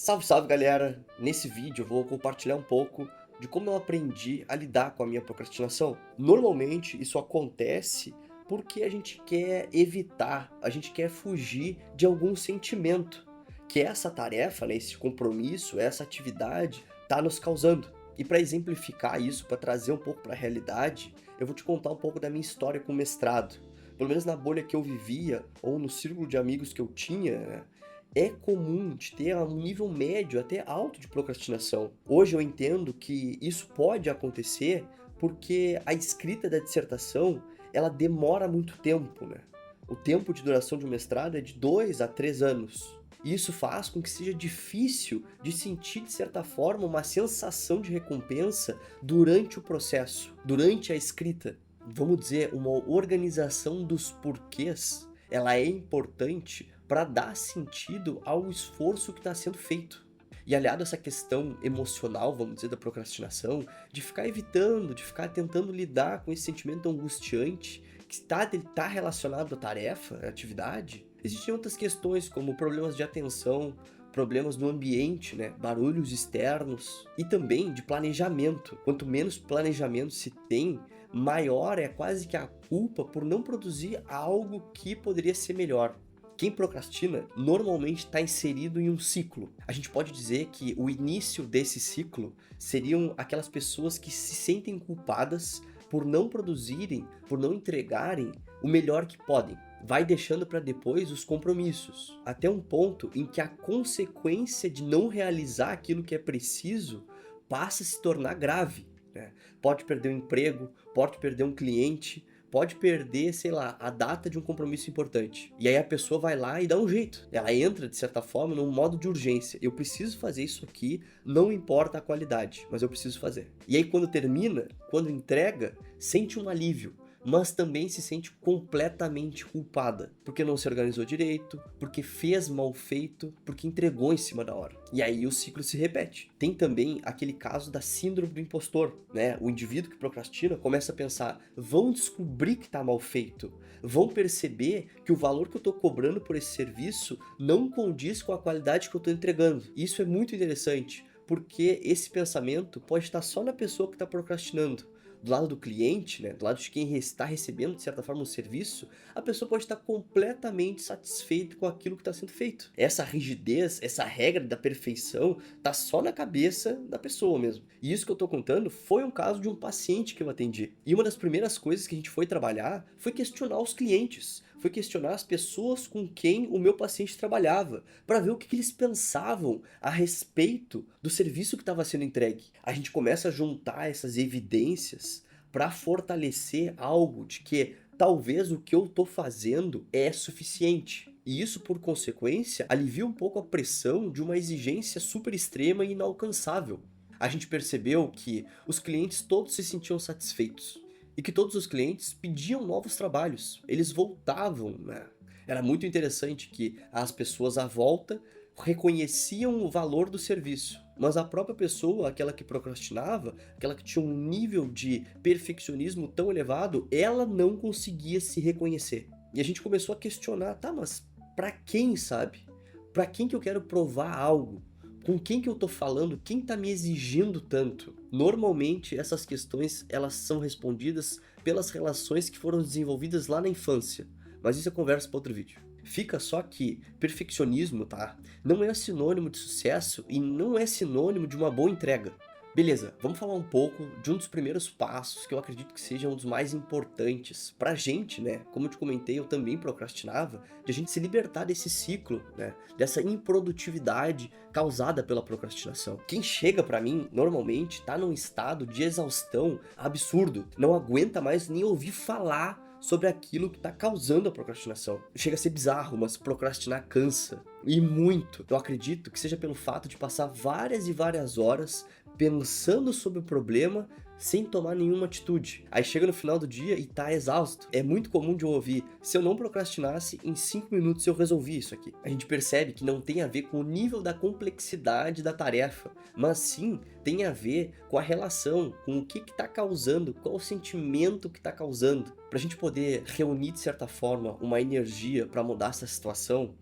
Salve, salve galera! Nesse vídeo eu vou compartilhar um pouco de como eu aprendi a lidar com a minha procrastinação. Normalmente isso acontece porque a gente quer evitar, a gente quer fugir de algum sentimento que essa tarefa, né, esse compromisso, essa atividade está nos causando. E para exemplificar isso, para trazer um pouco para a realidade, eu vou te contar um pouco da minha história com o mestrado. Pelo menos na bolha que eu vivia, ou no círculo de amigos que eu tinha, né, é comum de ter um nível médio até alto de procrastinação. Hoje eu entendo que isso pode acontecer porque a escrita da dissertação, ela demora muito tempo, né? O tempo de duração de um mestrado é de 2 a 3 anos. E isso faz com que seja difícil de sentir, de certa forma, uma sensação de recompensa durante o processo, durante a escrita. Vamos dizer, uma organização dos porquês, ela é importante para dar sentido ao esforço que está sendo feito. E aliado a essa questão emocional, vamos dizer, da procrastinação, de ficar evitando, de ficar tentando lidar com esse sentimento angustiante que tá relacionado à tarefa, à atividade, existem outras questões como problemas de atenção, problemas no ambiente, né, barulhos externos e também de planejamento. Quanto menos planejamento se tem, maior é quase que a culpa por não produzir algo que poderia ser melhor. Quem procrastina normalmente está inserido em um ciclo. A gente pode dizer que o início desse ciclo seriam aquelas pessoas que se sentem culpadas por não produzirem, por não entregarem o melhor que podem. Vai deixando para depois os compromissos, até um ponto em que a consequência de não realizar aquilo que é preciso passa a se tornar grave, né? Pode perder o emprego, pode perder um cliente, pode perder, sei lá, a data de um compromisso importante. E aí a pessoa vai lá e dá um jeito. Ela entra, de certa forma, num modo de urgência. Eu preciso fazer isso aqui, não importa a qualidade, mas eu preciso fazer. E aí quando termina, quando entrega, sente um alívio, mas também se sente completamente culpada, porque não se organizou direito, porque fez mal feito, porque entregou em cima da hora. E aí o ciclo se repete. Tem também aquele caso da síndrome do impostor, né? O indivíduo que procrastina começa a pensar, vão descobrir que tá mal feito, vão perceber que o valor que eu tô cobrando por esse serviço não condiz com a qualidade que eu tô entregando. Isso é muito interessante, porque esse pensamento pode estar só na pessoa que está procrastinando. Do lado do cliente, né, do lado de quem está recebendo, de certa forma, um serviço, a pessoa pode estar completamente satisfeita com aquilo que está sendo feito. Essa rigidez, essa regra da perfeição, tá só na cabeça da pessoa mesmo. E isso que eu estou contando foi um caso de um paciente que eu atendi. E uma das primeiras coisas que a gente foi trabalhar foi questionar os clientes, foi questionar as pessoas com quem o meu paciente trabalhava, para ver o que eles pensavam a respeito do serviço que estava sendo entregue. A gente começa a juntar essas evidências para fortalecer algo de que talvez o que eu estou fazendo é suficiente. E isso, por consequência, alivia um pouco a pressão de uma exigência super extrema e inalcançável. A gente percebeu que os clientes todos se sentiam satisfeitos e que todos os clientes pediam novos trabalhos. Eles voltavam, né? Era muito interessante que as pessoas à volta reconheciam o valor do serviço, mas a própria pessoa, aquela que procrastinava, aquela que tinha um nível de perfeccionismo tão elevado, ela não conseguia se reconhecer. E a gente começou a questionar, tá, mas pra quem, sabe? Pra quem que eu quero provar algo? Com quem que eu tô falando? Quem tá me exigindo tanto? Normalmente essas questões elas são respondidas pelas relações que foram desenvolvidas lá na infância, mas isso é conversa para outro vídeo. Fica só que perfeccionismo, tá? Não é sinônimo de sucesso e não é sinônimo de uma boa entrega. Beleza, vamos falar um pouco de um dos primeiros passos que eu acredito que seja um dos mais importantes pra gente, né? Como eu te comentei, eu também procrastinava, de a gente se libertar desse ciclo, né? Dessa improdutividade causada pela procrastinação. Quem chega pra mim, normalmente, tá num estado de exaustão absurdo, não aguenta mais nem ouvir falar sobre aquilo que está causando a procrastinação. Chega a ser bizarro, mas procrastinar cansa. E muito. Eu acredito que seja pelo fato de passar várias e várias horas pensando sobre o problema sem tomar nenhuma atitude. Aí chega no final do dia e tá exausto. É muito comum de eu ouvir, se eu não procrastinasse, em 5 minutos eu resolvi isso aqui. A gente percebe que não tem a ver com o nível da complexidade da tarefa, mas sim tem a ver com a relação, com o que está causando, qual o sentimento que está causando. Para a gente poder reunir, de certa forma, uma energia para mudar essa situação,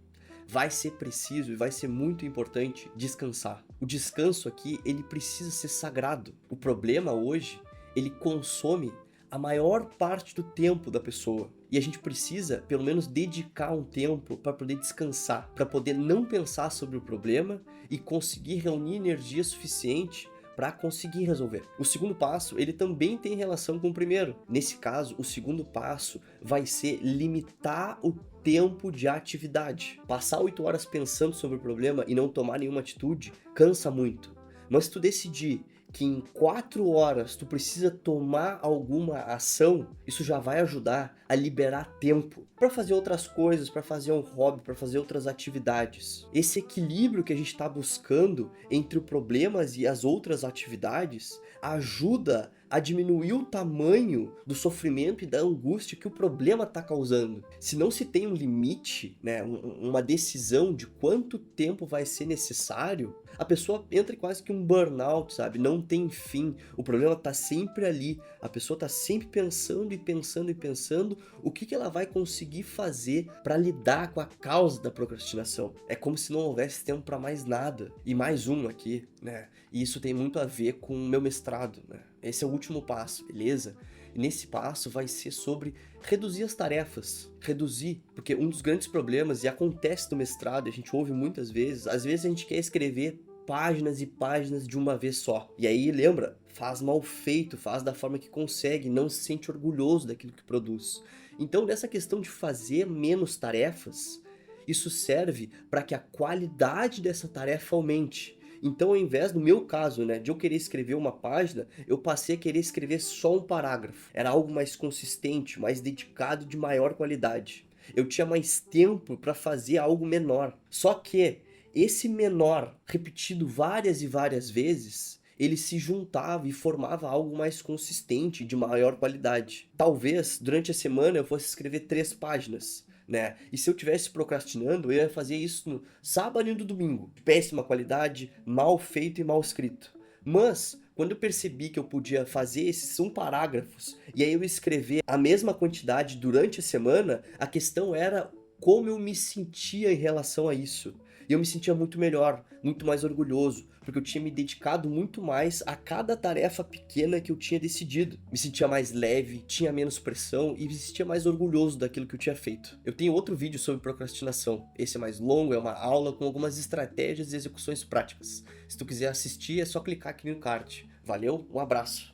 vai ser preciso e vai ser muito importante descansar. O descanso aqui, ele precisa ser sagrado. O problema hoje, ele consome a maior parte do tempo da pessoa. E a gente precisa, pelo menos, dedicar um tempo para poder descansar, para poder não pensar sobre o problema e conseguir reunir energia suficiente para conseguir resolver. O segundo passo, ele também tem relação com o primeiro. Nesse caso, o segundo passo vai ser limitar o tempo de atividade. Passar 8 horas pensando sobre o problema e não tomar nenhuma atitude cansa muito. Mas se tu decidir que em 4 horas tu precisa tomar alguma ação, isso já vai ajudar a liberar tempo para fazer outras coisas, para fazer um hobby, para fazer outras atividades. Esse equilíbrio que a gente está buscando entre os problemas e as outras atividades ajuda a diminuir o tamanho do sofrimento e da angústia que o problema está causando. Se não se tem um limite, né, uma decisão de quanto tempo vai ser necessário, a pessoa entra em quase que um burnout, sabe? Não tem fim, o problema está sempre ali, a pessoa está sempre pensando e pensando e pensando o que ela vai conseguir fazer para lidar com a causa da procrastinação. É como se não houvesse tempo para mais nada. E mais um aqui, né? E isso tem muito a ver com o meu mestrado, né? Esse é o último passo, beleza? E nesse passo vai ser sobre reduzir as tarefas. Reduzir, porque um dos grandes problemas, e acontece no mestrado, a gente ouve muitas vezes, às vezes a gente quer escrever páginas e páginas de uma vez só. E aí, lembra? Faz mal feito, faz da forma que consegue, não se sente orgulhoso daquilo que produz. Então, nessa questão de fazer menos tarefas, isso serve para que a qualidade dessa tarefa aumente. Então, ao invés, no meu caso, né, de eu querer escrever uma página, eu passei a querer escrever só um parágrafo. Era algo mais consistente, mais dedicado, de maior qualidade. Eu tinha mais tempo para fazer algo menor. Só que esse menor, repetido várias e várias vezes, ele se juntava e formava algo mais consistente, de maior qualidade. Talvez, durante a semana, eu fosse escrever 3 páginas, né? E se eu tivesse procrastinando, eu ia fazer isso no sábado e no domingo. Péssima qualidade, mal feito e mal escrito. Mas, quando eu percebi que eu podia fazer esses parágrafos, e aí eu escrever a mesma quantidade durante a semana, a questão era como eu me sentia em relação a isso. E eu me sentia muito melhor, muito mais orgulhoso, porque eu tinha me dedicado muito mais a cada tarefa pequena que eu tinha decidido. Me sentia mais leve, tinha menos pressão e me sentia mais orgulhoso daquilo que eu tinha feito. Eu tenho outro vídeo sobre procrastinação. Esse é mais longo, é uma aula com algumas estratégias e execuções práticas. Se tu quiser assistir, é só clicar aqui no card. Valeu, um abraço.